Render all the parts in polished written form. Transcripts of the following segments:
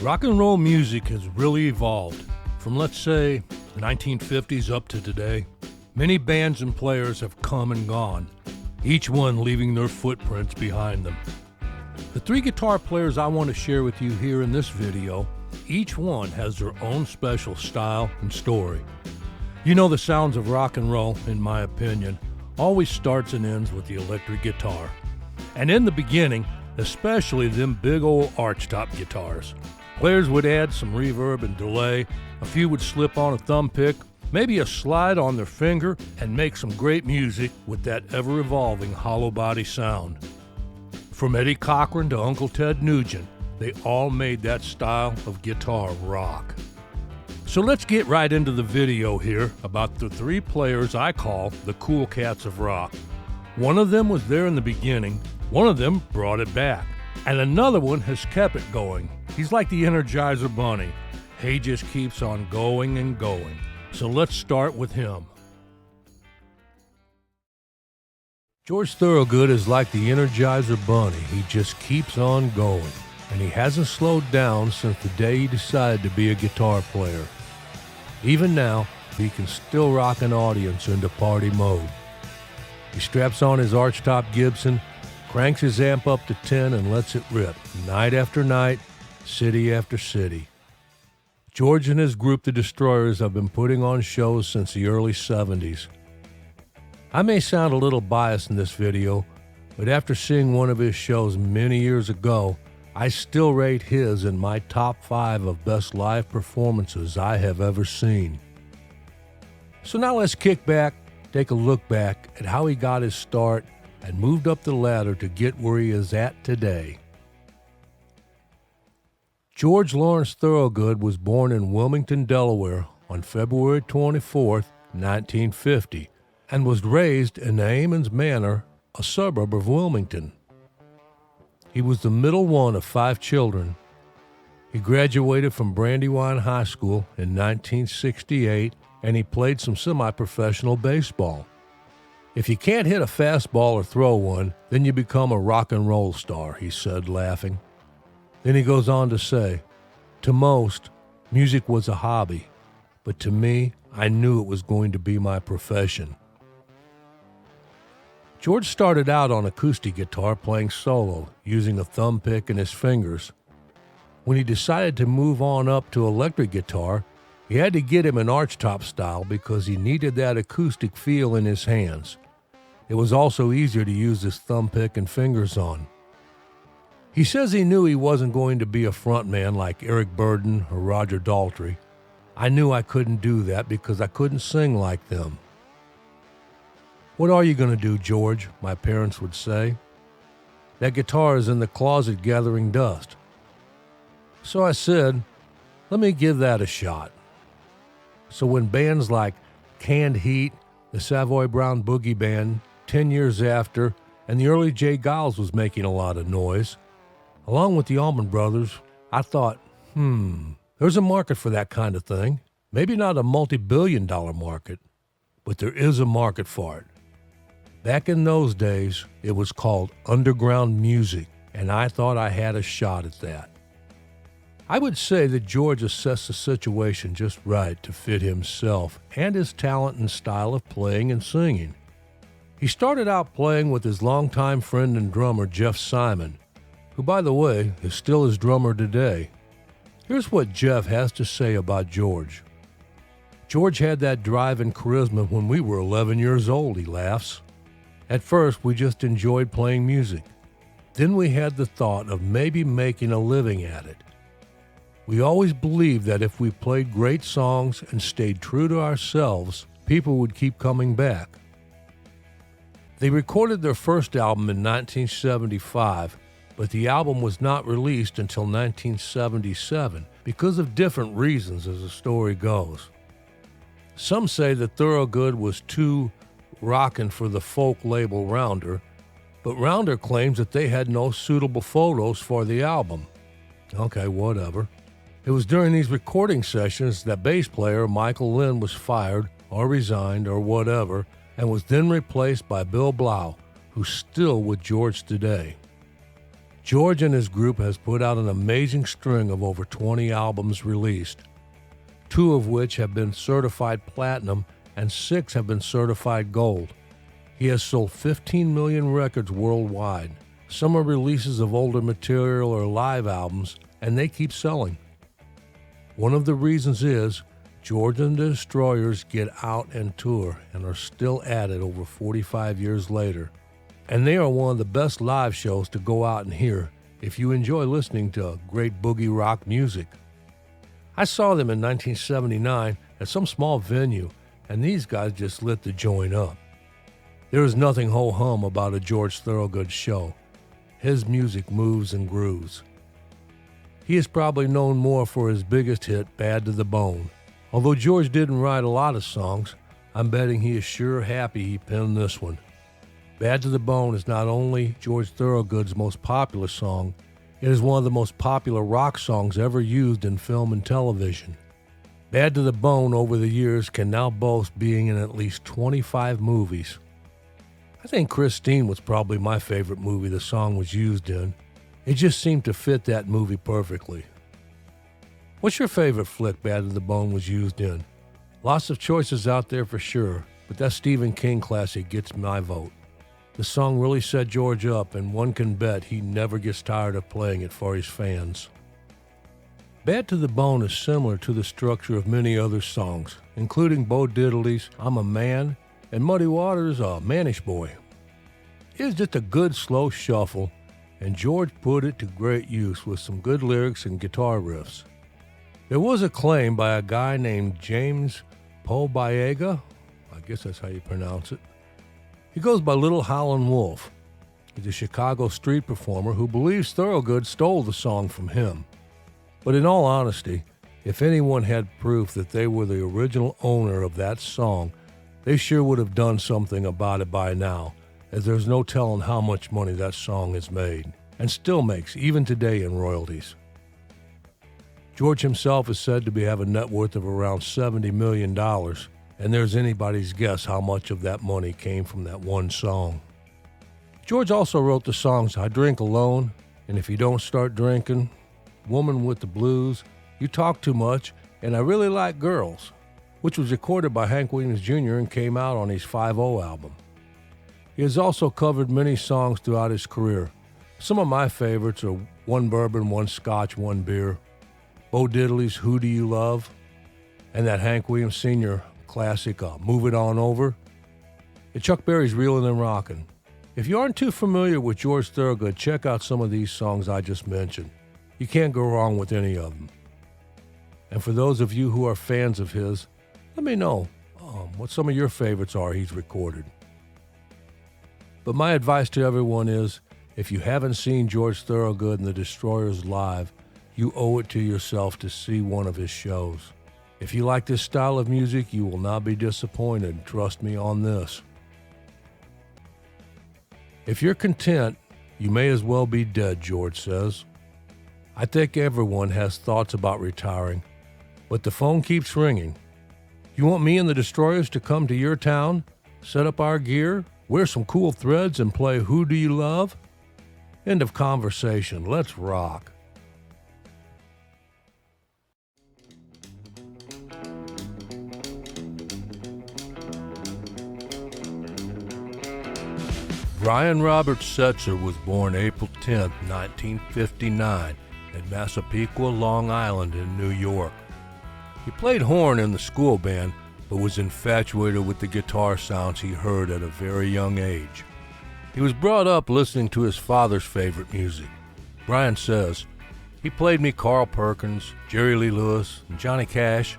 Rock and roll music has really evolved. From, let's say, the 1950s up to today, many bands and players have come and gone, each one leaving their footprints behind them. The three guitar players I want to share with you here in this video, each one has their own special style and story. You know, the sounds of rock and roll, in my opinion, always starts and ends with the electric guitar. And in the beginning, especially them big old Archtop guitars. Players would add some reverb and delay, a few would slip on a thumb pick, maybe a slide on their finger, and make some great music with that ever-evolving hollow body sound. From Eddie Cochran to Uncle Ted Nugent, they all made that style of guitar rock. So let's get right into the video here about the three players I call the cool cats of rock. One of them was there in the beginning, one of them brought it back, and another one has kept it going. He's like the Energizer Bunny. He just keeps on going and going. So let's start with him. George Thorogood is like the Energizer Bunny. He just keeps on going, and he hasn't slowed down since the day he decided to be a guitar player. Even now, he can still rock an audience into party mode. He straps on his Archtop Gibson, cranks his amp up to 10 and lets it rip, night after night, city after city. George and his group, the Destroyers, have been putting on shows since the early 70s. I may sound a little biased in this video, but after seeing one of his shows many years ago, I still rate his in my top 5 of best live performances I have ever seen. So now let's kick back, take a look back at how he got his start and moved up the ladder to get where he is at today. George Lawrence Thorogood was born in Wilmington, Delaware on February 24, 1950, and was raised in Aamons Manor, a suburb of Wilmington. He was the middle one of 5 children. He graduated from Brandywine High School in 1968, and he played some semi-professional baseball. If you can't hit a fastball or throw one, then you become a rock and roll star, he said, laughing. Then he goes on to say, to most, music was a hobby, but to me, I knew it was going to be my profession. George started out on acoustic guitar playing solo, using a thumb pick and his fingers. When he decided to move on up to electric guitar, he had to get him an Archtop style because he needed that acoustic feel in his hands. It was also easier to use his thumb pick and fingers on. He says he knew he wasn't going to be a frontman like Eric Burdon or Roger Daltrey. I knew I couldn't do that because I couldn't sing like them. What are you going to do, George? My parents would say. That guitar is in the closet gathering dust. So I said, let me give that a shot. So when bands like Canned Heat, the Savoy Brown Boogie Band, 10 years after, and the early Jay Giles was making a lot of noise, along with the Allman Brothers, I thought, there's a market for that kind of thing. Maybe not a multi-billion-dollar market, but there is a market for it. Back in those days, it was called underground music, and I thought I had a shot at that. I would say that George assessed the situation just right to fit himself and his talent and style of playing and singing. He started out playing with his longtime friend and drummer Jeff Simon, who, by the way, is still his drummer today. Here's what Jeff has to say about George. George had that drive and charisma when we were 11 years old, he laughs. At first, we just enjoyed playing music. Then we had the thought of maybe making a living at it. We always believed that if we played great songs and stayed true to ourselves, people would keep coming back. They recorded their first album in 1975, but the album was not released until 1977 because of different reasons, as the story goes. Some say that Thorogood was too rockin' for the folk label Rounder, but Rounder claims that they had no suitable photos for the album. Okay, whatever. It was during these recording sessions that bass player Michael Lynn was fired or resigned or whatever, and was then replaced by Bill Blau, who's still with George today. George and his group has put out an amazing string of over 20 albums released, 2 of which have been certified platinum and 6 have been certified gold. He has sold 15 million records worldwide. Some are releases of older material or live albums, and they keep selling. One of the reasons is George and the Destroyers get out and tour and are still at it over 45 years later. And they are one of the best live shows to go out and hear if you enjoy listening to great boogie rock music. I saw them in 1979 at some small venue, and these guys just lit the joint up. There is nothing ho-hum about a George Thorogood show. His music moves and grooves. He is probably known more for his biggest hit, Bad to the Bone. Although George didn't write a lot of songs, I'm betting he is sure happy he penned this one. Bad to the Bone is not only George Thorogood's most popular song, it is one of the most popular rock songs ever used in film and television. Bad to the Bone over the years can now boast being in at least 25 movies. I think Christine was probably my favorite movie the song was used in. It just seemed to fit that movie perfectly. What's your favorite flick Bad to the Bone was used in? Lots of choices out there for sure, but that Stephen King classic gets my vote. The song really set George up, and one can bet he never gets tired of playing it for his fans. Bad to the Bone is similar to the structure of many other songs, including Bo Diddley's I'm a Man and Muddy Waters' Manish Boy. It is just a good slow shuffle, and George put it to great use with some good lyrics and guitar riffs. There was a claim by a guy named James Pobiega, I guess that's how you pronounce it. He goes by Little Howlin' Wolf. He's a Chicago street performer who believes Thorogood stole the song from him. But in all honesty, if anyone had proof that they were the original owner of that song, they sure would have done something about it by now, as there's no telling how much money that song has made, and still makes even today in royalties. George himself is said to have a net worth of around $70 million, and there's anybody's guess how much of that money came from that one song. George also wrote the songs I Drink Alone, and If You Don't Start Drinking, Woman with the Blues, You Talk Too Much, and I Really Like Girls, which was recorded by Hank Williams Jr. and came out on his 5-0 album. He has also covered many songs throughout his career. Some of my favorites are One Bourbon, One Scotch, One Beer, Bo Diddley's Who Do You Love, and that Hank Williams Sr. classic, Move It On Over, and Chuck Berry's Reelin' and Rockin'. If you aren't too familiar with George Thorogood, check out some of these songs I just mentioned. You can't go wrong with any of them. And for those of you who are fans of his, let me know what some of your favorites are he's recorded. But my advice to everyone is, if you haven't seen George Thorogood and the Destroyers live, you owe it to yourself to see one of his shows. If you like this style of music, you will not be disappointed. Trust me on this. If you're content, you may as well be dead, George says. I think everyone has thoughts about retiring, but the phone keeps ringing. You want me and the Destroyers to come to your town, set up our gear, wear some cool threads, and play Who Do You Love? End of conversation. Let's rock. Brian Robert Setzer was born April 10, 1959, in Massapequa, Long Island in New York. He played horn in the school band, but was infatuated with the guitar sounds he heard at a very young age. He was brought up listening to his father's favorite music. Brian says, "He played me Carl Perkins, Jerry Lee Lewis, and Johnny Cash.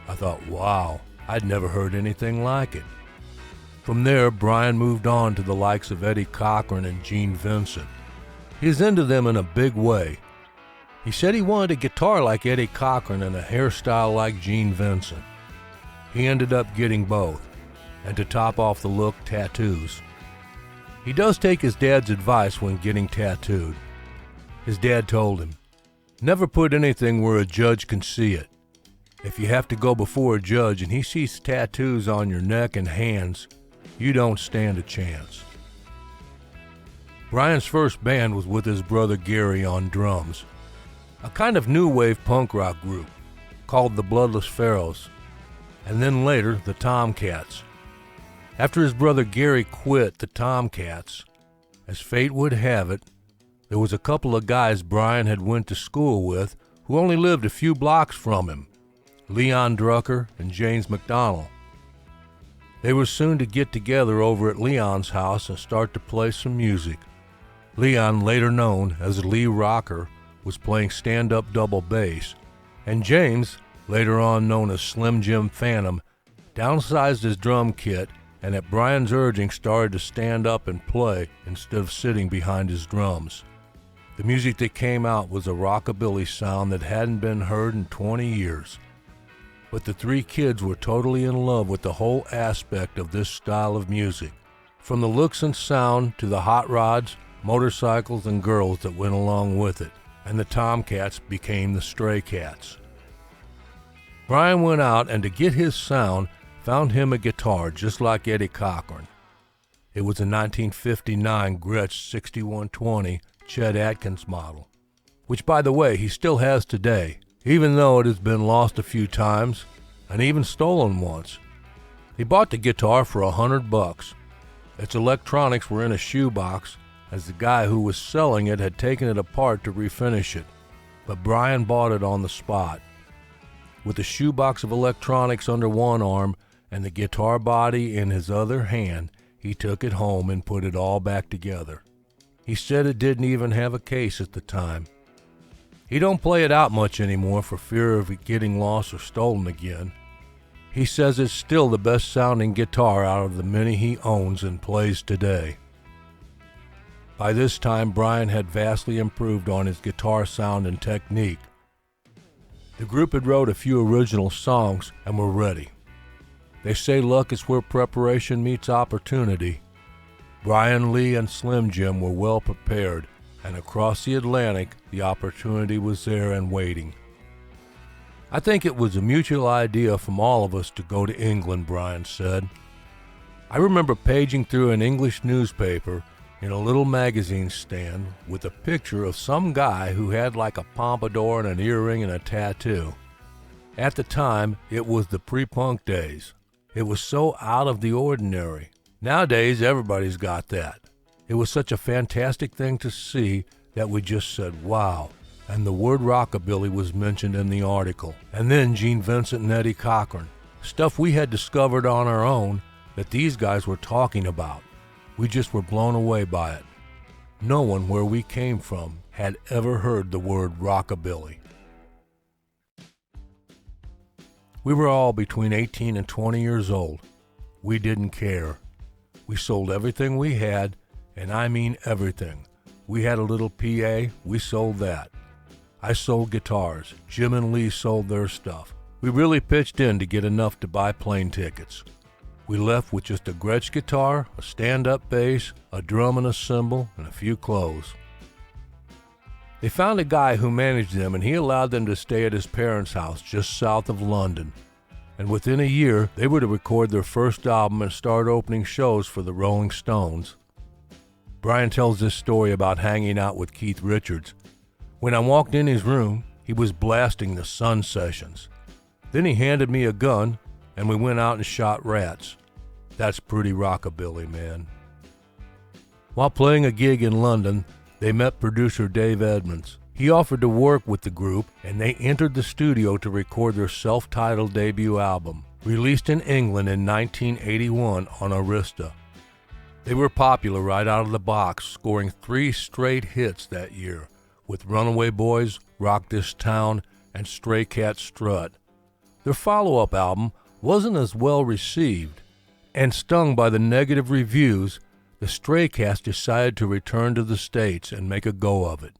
I thought, wow, I'd never heard anything like it." From there, Brian moved on to the likes of Eddie Cochran and Gene Vincent. He is into them in a big way. He said he wanted a guitar like Eddie Cochran and a hairstyle like Gene Vincent. He ended up getting both, and to top off the look, tattoos. He does take his dad's advice when getting tattooed. His dad told him, "Never put anything where a judge can see it. If you have to go before a judge and he sees tattoos on your neck and hands, you don't stand a chance." Brian's first band was with his brother Gary on drums, a kind of new wave punk rock group called the Bloodless Pharaohs, and then later the Tomcats. After his brother Gary quit the Tomcats, as fate would have it, there was a couple of guys Brian had went to school with who only lived a few blocks from him, Leon Drucker and James McDonald. They were soon to get together over at Leon's house and start to play some music. Leon, later known as Lee Rocker, was playing stand-up double bass, and James, later on known as Slim Jim Phantom, downsized his drum kit and at Brian's urging started to stand up and play instead of sitting behind his drums. The music that came out was a rockabilly sound that hadn't been heard in 20 years. But the three kids were totally in love with the whole aspect of this style of music, from the looks and sound to the hot rods, motorcycles, and girls that went along with it, and the Tomcats became the Stray Cats. Brian went out and to get his sound, found him a guitar just like Eddie Cochran. It was a 1959 Gretsch 6120 Chet Atkins model, which by the way he still has today, even though it has been lost a few times and even stolen once. He bought the guitar for $100. Its electronics were in a shoebox, as the guy who was selling it had taken it apart to refinish it, but Brian bought it on the spot. With a shoebox of electronics under one arm and the guitar body in his other hand, he took it home and put it all back together. He said it didn't even have a case at the time. He don't play it out much anymore for fear of it getting lost or stolen again. He says it's still the best sounding guitar out of the many he owns and plays today. By this time, Brian had vastly improved on his guitar sound and technique. The group had wrote a few original songs and were ready. They say luck is where preparation meets opportunity. Brian, Lee, and Slim Jim were well prepared, and across the Atlantic, the opportunity was there and waiting. I think it was a mutual idea from all of us to go to England, Brian said. I remember paging through an English newspaper in a little magazine stand with a picture of some guy who had like a pompadour and an earring and a tattoo. At the time, it was the pre-punk days. It was so out of the ordinary. Nowadays, everybody's got that. It was such a fantastic thing to see that we just said, wow. And the word rockabilly was mentioned in the article. And then Gene Vincent and Eddie Cochran. Stuff we had discovered on our own that these guys were talking about. We just were blown away by it. No one where we came from had ever heard the word rockabilly. We were all between 18 and 20 years old. We didn't care. We sold everything we had, and I mean everything. We had a little PA, we sold that. I sold guitars. Jim and Lee sold their stuff. We really pitched in to get enough to buy plane tickets. We left with just a Gretsch guitar, a stand-up bass, a drum and a cymbal, and a few clothes. They found a guy who managed them, and he allowed them to stay at his parents' house just south of London. And within a year, they were to record their first album and start opening shows for the Rolling Stones. Brian tells this story about hanging out with Keith Richards. When I walked in his room, he was blasting the Sun Sessions. Then he handed me a gun, and we went out and shot rats. That's pretty rockabilly, man. While playing a gig in London, they met producer Dave Edmonds. He offered to work with the group, and they entered the studio to record their self-titled debut album, released in England in 1981 on Arista. They were popular right out of the box, scoring 3 straight hits that year, with Runaway Boys, Rock This Town, and Stray Cat Strut. Their follow-up album wasn't as well received, and stung by the negative reviews, the Stray Cats decided to return to the States and make a go of it.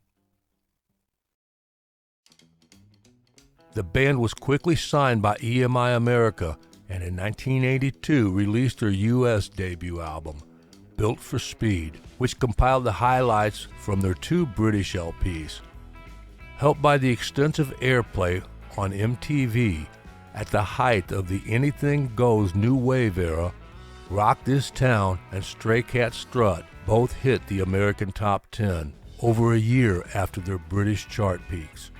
The band was quickly signed by EMI America and in 1982 released their U.S. debut album, Built for Speed, which compiled the highlights from their 2 British LPs. Helped by the extensive airplay on MTV at the height of the Anything Goes new wave era, Rock This Town and Stray Cat Strut both hit the American Top 10 over a year after their British chart peaks.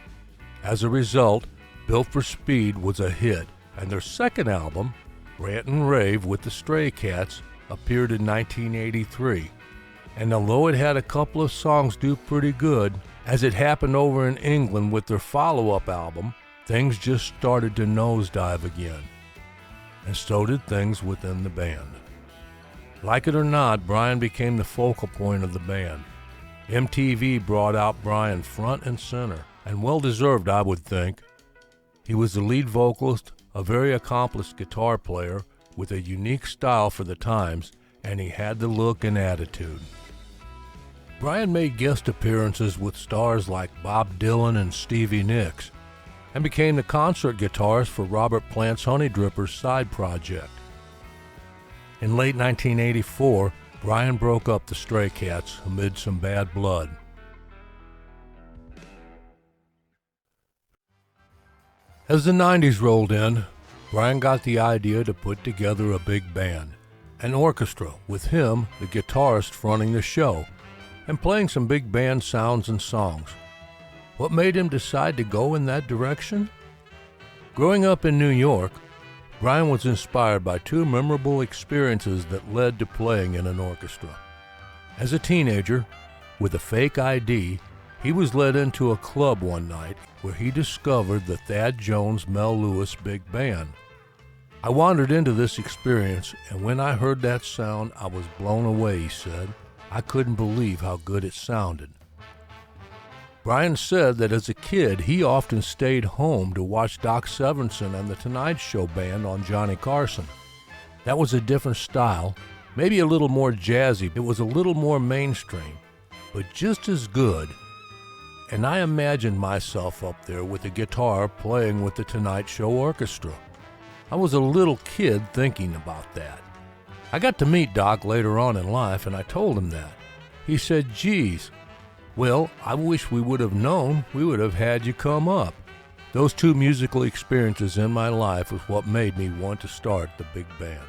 As a result, Built for Speed was a hit, and their second album, Rant and Rave with the Stray Cats, appeared in 1983. And although it had a couple of songs do pretty good, as it happened over in England with their follow-up album, things just started to nosedive again. And so did things within the band. Like it or not, Brian became the focal point of the band. MTV brought out Brian front and center, and well-deserved, I would think. He was the lead vocalist, a very accomplished guitar player with a unique style for the times, and he had the look and attitude. Brian made guest appearances with stars like Bob Dylan and Stevie Nicks, and became the concert guitarist for Robert Plant's Honey Drippers side project. In late 1984, Brian broke up the Stray Cats amid some bad blood. As the 90s rolled in, Brian got the idea to put together a big band, an orchestra, with him, the guitarist, fronting the show, and playing some big band sounds and songs. What made him decide to go in that direction? Growing up in New York, Brian was inspired by two memorable experiences that led to playing in an orchestra. As a teenager, with a fake ID, he was led into a club one night where he discovered the Thad Jones Mel Lewis Big Band. I wandered into this experience, and when I heard that sound, I was blown away, he said. I couldn't believe how good it sounded. Brian said that as a kid, he often stayed home to watch Doc Severinsen and the Tonight Show Band on Johnny Carson. That was a different style, maybe a little more jazzy. It was a little more mainstream, but just as good. And I imagined myself up there with a guitar playing with the Tonight Show Orchestra. I was a little kid thinking about that. I got to meet Doc later on in life, and I told him that. He said, "Geez, well, I wish we would have known. We would have had you come up." Those two musical experiences in my life was what made me want to start the big band.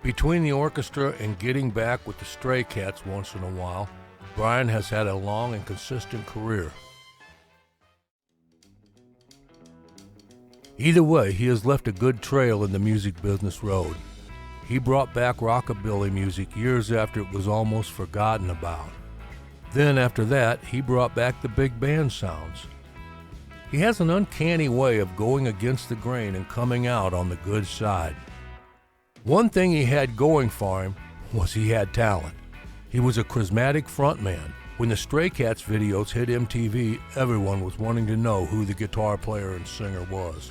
Between the orchestra and getting back with the Stray Cats once in a while, Brian has had a long and consistent career. Either way, he has left a good trail in the music business road. He brought back rockabilly music years after it was almost forgotten about. Then after that, he brought back the big band sounds. He has an uncanny way of going against the grain and coming out on the good side. One thing he had going for him was he had talent. He was a charismatic frontman. When the Stray Cats videos hit MTV, everyone was wanting to know who the guitar player and singer was.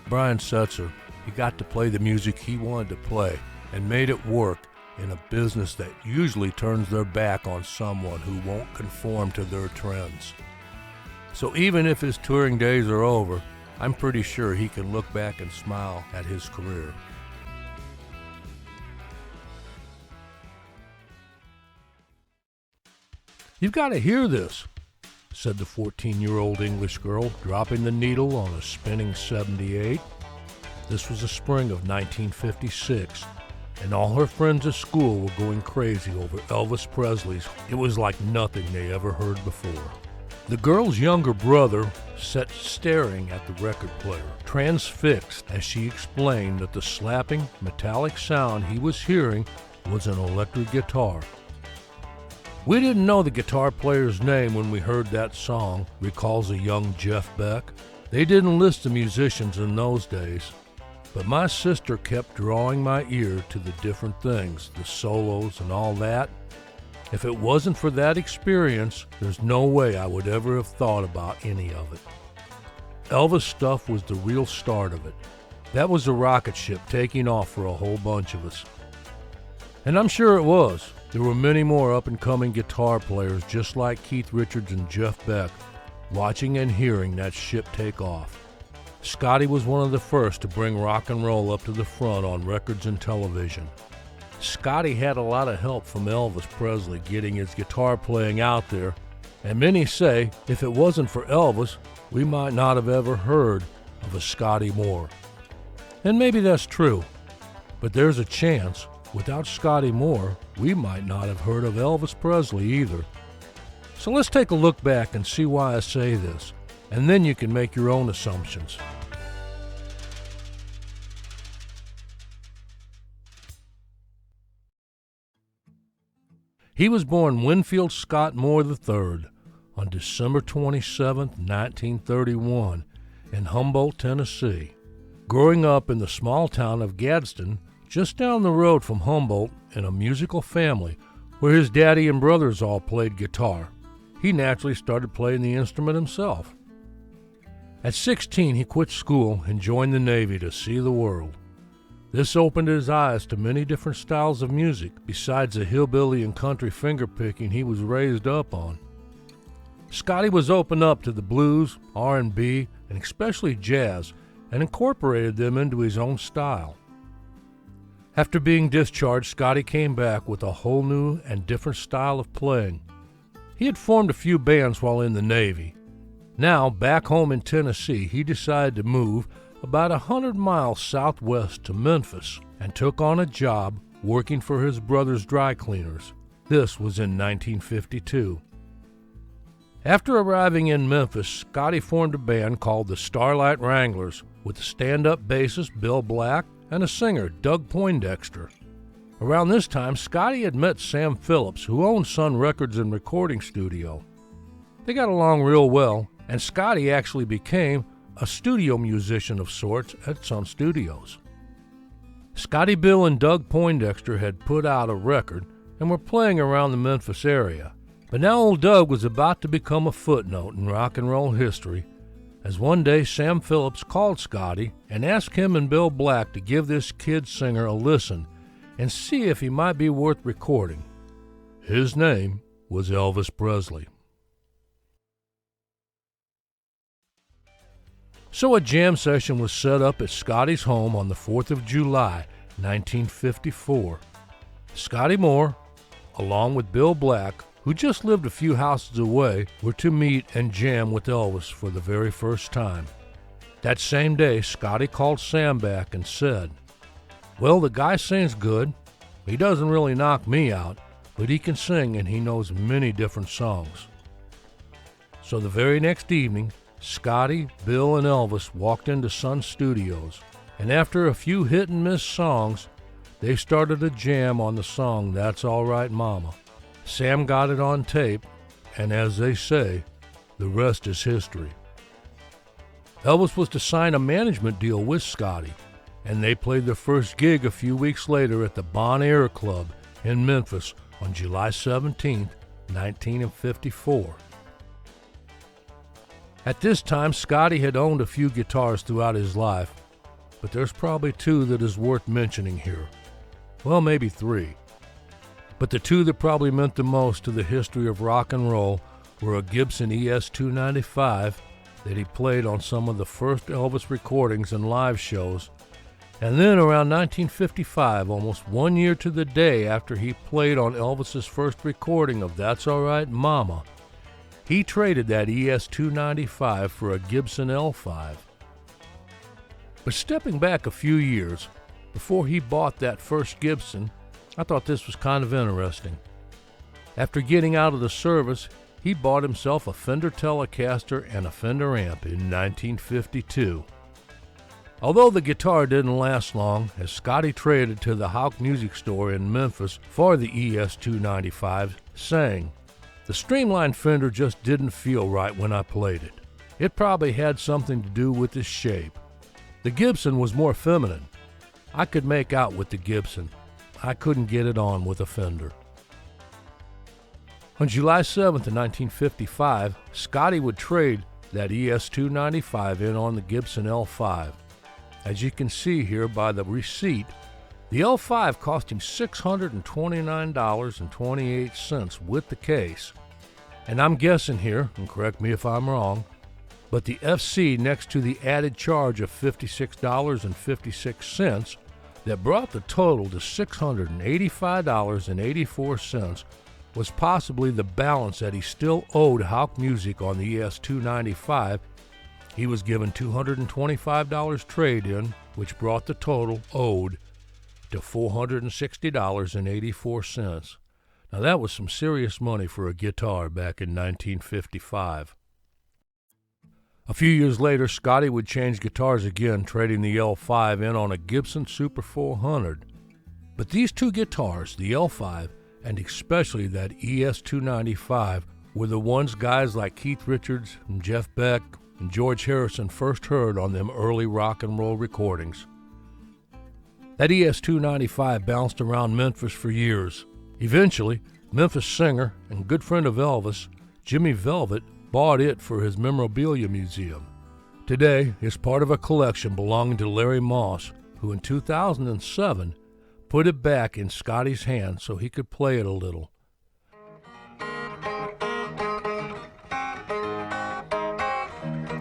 Brian Setzer, he got to play the music he wanted to play and made it work in a business that usually turns their back on someone who won't conform to their trends. So even if his touring days are over, I'm pretty sure he can look back and smile at his career. "You've got to hear this," said the 14-year-old English girl, dropping the needle on a spinning 78. This was the spring of 1956, and all her friends at school were going crazy over Elvis Presley's It Was Like Nothing They Ever Heard Before. The girl's younger brother sat staring at the record player, transfixed, as she explained that the slapping, metallic sound he was hearing was an electric guitar. "We didn't know the guitar player's name when we heard that song," recalls a young Jeff Beck. "They didn't list the musicians in those days. But my sister kept drawing my ear to the different things, the solos and all that. If it wasn't for that experience, there's no way I would ever have thought about any of it." Elvis stuff was the real start of it. That was a rocket ship taking off for a whole bunch of us. And I'm sure it was. There were many more up-and-coming guitar players just like Keith Richards and Jeff Beck, watching and hearing that ship take off. Scotty was one of the first to bring rock and roll up to the front on records and television. Scotty had a lot of help from Elvis Presley getting his guitar playing out there, and many say if it wasn't for Elvis, we might not have ever heard of a Scotty Moore. And maybe that's true, but there's a chance without Scotty Moore, we might not have heard of Elvis Presley either. So let's take a look back and see why I say this, and then you can make your own assumptions. He was born Winfield Scott Moore III on December 27, 1931, in Humboldt, Tennessee. Growing up in the small town of Gadsden, just down the road from Humboldt, in a musical family where his daddy and brothers all played guitar, he naturally started playing the instrument himself. At 16, he quit school and joined the Navy to see the world. This opened his eyes to many different styles of music besides the hillbilly and country fingerpicking he was raised up on. Scotty was open up to the blues, R&B, and especially jazz, and incorporated them into his own style. After being discharged, Scotty came back with a whole new and different style of playing. He had formed a few bands while in the Navy. Now, back home in Tennessee, he decided to move about 100 miles southwest to Memphis and took on a job working for his brother's dry cleaners. This was in 1952. After arriving in Memphis, Scotty formed a band called the Starlight Wranglers with a stand-up bassist Bill Black and a singer Doug Poindexter. Around this time, Scotty had met Sam Phillips, who owned Sun Records and Recording Studio. They got along real well, and Scotty actually became a studio musician of sorts at Sun Studios. Scotty, Bill, and Doug Poindexter had put out a record and were playing around the Memphis area. But now old Doug was about to become a footnote in rock and roll history, as one day Sam Phillips called Scotty and asked him and Bill Black to give this kid singer a listen and see if he might be worth recording. His name was Elvis Presley. So a jam session was set up at Scotty's home on the 4th of July, 1954. Scotty Moore, along with Bill Black, who just lived a few houses away, were to meet and jam with Elvis for the very first time. That same day, Scotty called Sam back and said, "Well, the guy sings good. He doesn't really knock me out, but he can sing and he knows many different songs." So the very next evening, Scotty, Bill, and Elvis walked into Sun Studios, and after a few hit-and-miss songs, they started a jam on the song That's All Right Mama. Sam got it on tape, and as they say, the rest is history. Elvis was to sign a management deal with Scotty, and they played their first gig a few weeks later at the Bon Air Club in Memphis on July 17, 1954. At this time, Scotty had owned a few guitars throughout his life, but there's probably two that is worth mentioning here. Well, maybe three. But the two that probably meant the most to the history of rock and roll were a Gibson ES-295 that he played on some of the first Elvis recordings and live shows, and then around 1955, almost 1 year to the day after he played on Elvis's first recording of That's All Right Mama, he traded that ES-295 for a Gibson L5. But stepping back a few years, before he bought that first Gibson, I thought this was kind of interesting. After getting out of the service, he bought himself a Fender Telecaster and a Fender amp in 1952. Although the guitar didn't last long, as Scotty traded to the Houck Music Store in Memphis for the ES-295, saying, "The Streamline Fender just didn't feel right when I played it. It probably had something to do with its shape. The Gibson was more feminine. I could make out with the Gibson. I couldn't get it on with a Fender." On July 7th, 1955, Scotty would trade that ES-295 in on the Gibson L5. As you can see here by the receipt, the L5 cost him $629.28 with the case. And I'm guessing here, and correct me if I'm wrong, but the FC next to the added charge of $56.56 that brought the total to $685.84 was possibly the balance that he still owed Houck Music on the ES-295. He was given $225 trade-in, which brought the total owed to to $460.84. Now that was some serious money for a guitar back in 1955. A few years later, Scotty would change guitars again, trading the L5 in on a Gibson Super 400. But these two guitars, the L5 and especially that ES-295, were the ones guys like Keith Richards and Jeff Beck and George Harrison first heard on them early rock and roll recordings. That ES-295 bounced around Memphis for years. Eventually, Memphis singer and good friend of Elvis, Jimmy Velvet, bought it for his memorabilia museum. Today, it's part of a collection belonging to Larry Moss, who in 2007 put it back in Scotty's hands so he could play it a little.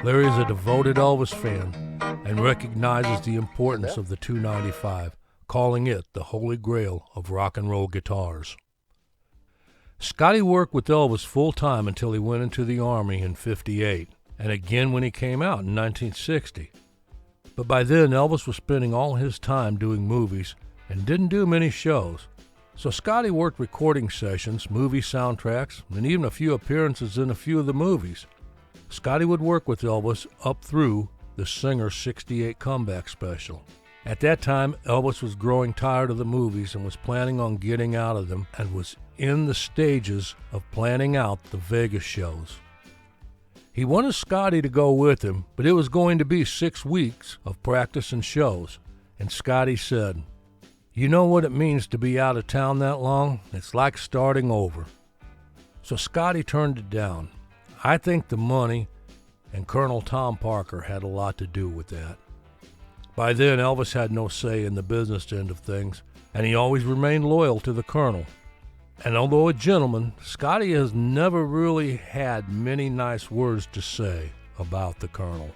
Larry is a devoted Elvis fan and recognizes the importance of the 295, calling it the holy grail of rock and roll guitars. Scotty worked with Elvis full-time until he went into the Army in '58, and again when he came out in 1960. But by then, Elvis was spending all his time doing movies and didn't do many shows. So Scotty worked recording sessions, movie soundtracks, and even a few appearances in a few of the movies. Scotty would work with Elvis up through the Singer's '68 comeback special. At that time, Elvis was growing tired of the movies and was planning on getting out of them and was in the stages of planning out the Vegas shows. He wanted Scotty to go with him, but it was going to be 6 weeks of practice and shows, and Scotty said, "You know what it means to be out of town that long? It's like starting over." So Scotty turned it down. I think the money and Colonel Tom Parker had a lot to do with that. By then, Elvis had no say in the business end of things, and he always remained loyal to the Colonel. And although a gentleman, Scotty has never really had many nice words to say about the Colonel.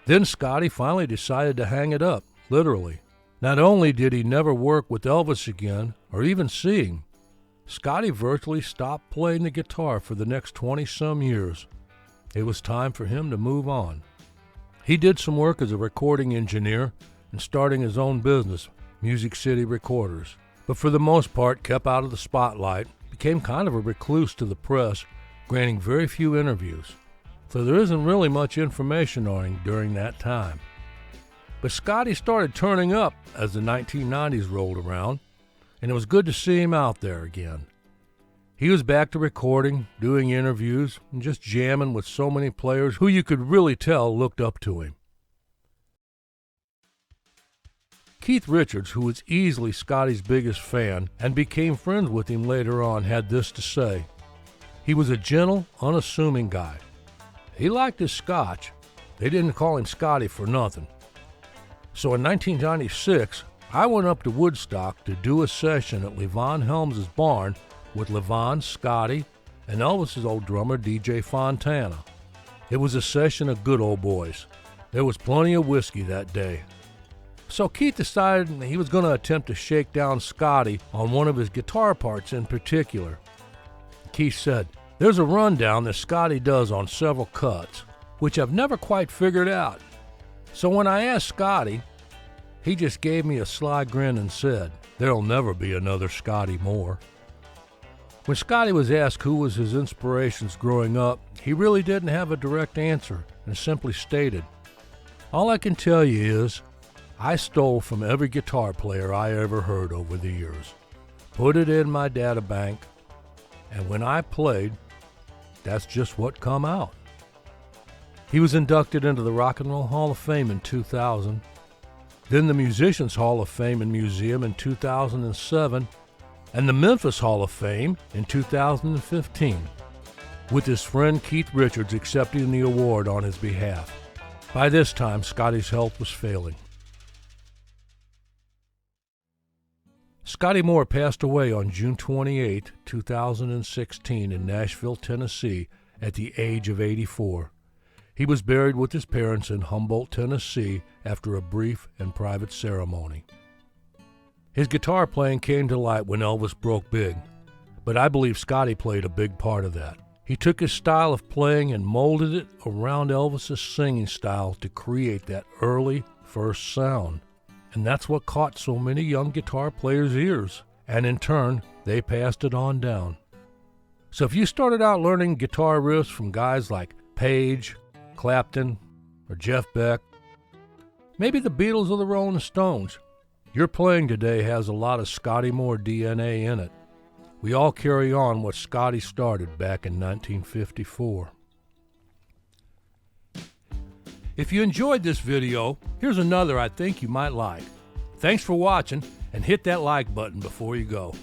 Then Scotty finally decided to hang it up, literally. Not only did he never work with Elvis again, or even see him, Scotty virtually stopped playing the guitar for the next 20-some years. It was time for him to move on. He did some work as a recording engineer and starting his own business, Music City Recorders, but for the most part kept out of the spotlight, became kind of a recluse to the press, granting very few interviews. So there isn't really much information on him during that time. But Scotty started turning up as the 1990s rolled around, and it was good to see him out there again. He was back to recording, doing interviews, and just jamming with so many players who you could really tell looked up to him. Keith Richards, who was easily Scotty's biggest fan and became friends with him later on, had this to say. He was a gentle, unassuming guy. He liked his scotch. They didn't call him Scotty for nothing. So in 1996, I went up to Woodstock to do a session at Levon Helms' barn with Levon, Scotty, and Elvis's old drummer, DJ Fontana. It was a session of good old boys. There was plenty of whiskey that day. So Keith decided he was going to attempt to shake down Scotty on one of his guitar parts in particular. Keith said, "There's a rundown that Scotty does on several cuts, which I've never quite figured out." So when I asked Scotty, he just gave me a sly grin and said, "There'll never be another Scotty Moore." When Scotty was asked who was his inspirations growing up, he really didn't have a direct answer and simply stated, "All I can tell you is, I stole from every guitar player I ever heard over the years, put it in my data bank, and when I played, that's just what come out." He was inducted into the Rock and Roll Hall of Fame in 2000, then the Musicians Hall of Fame and Museum in 2007, and the Memphis Hall of Fame in 2015, with his friend Keith Richards accepting the award on his behalf. By this time, Scotty's health was failing. Scotty Moore passed away on June 28, 2016 in Nashville, Tennessee at the age of 84. He was buried with his parents in Humboldt, Tennessee after a brief and private ceremony. His guitar playing came to light when Elvis broke big, but I believe Scotty played a big part of that. He took his style of playing and molded it around Elvis's singing style to create that early first sound. And that's what caught so many young guitar players' ears, and in turn, they passed it on down. So if you started out learning guitar riffs from guys like Page, Clapton, or Jeff Beck, maybe the Beatles or the Rolling Stones, your playing today has a lot of Scotty Moore DNA in it. We all carry on what Scotty started back in 1954. If you enjoyed this video, here's another I think you might like. Thanks for watching, and hit that like button before you go.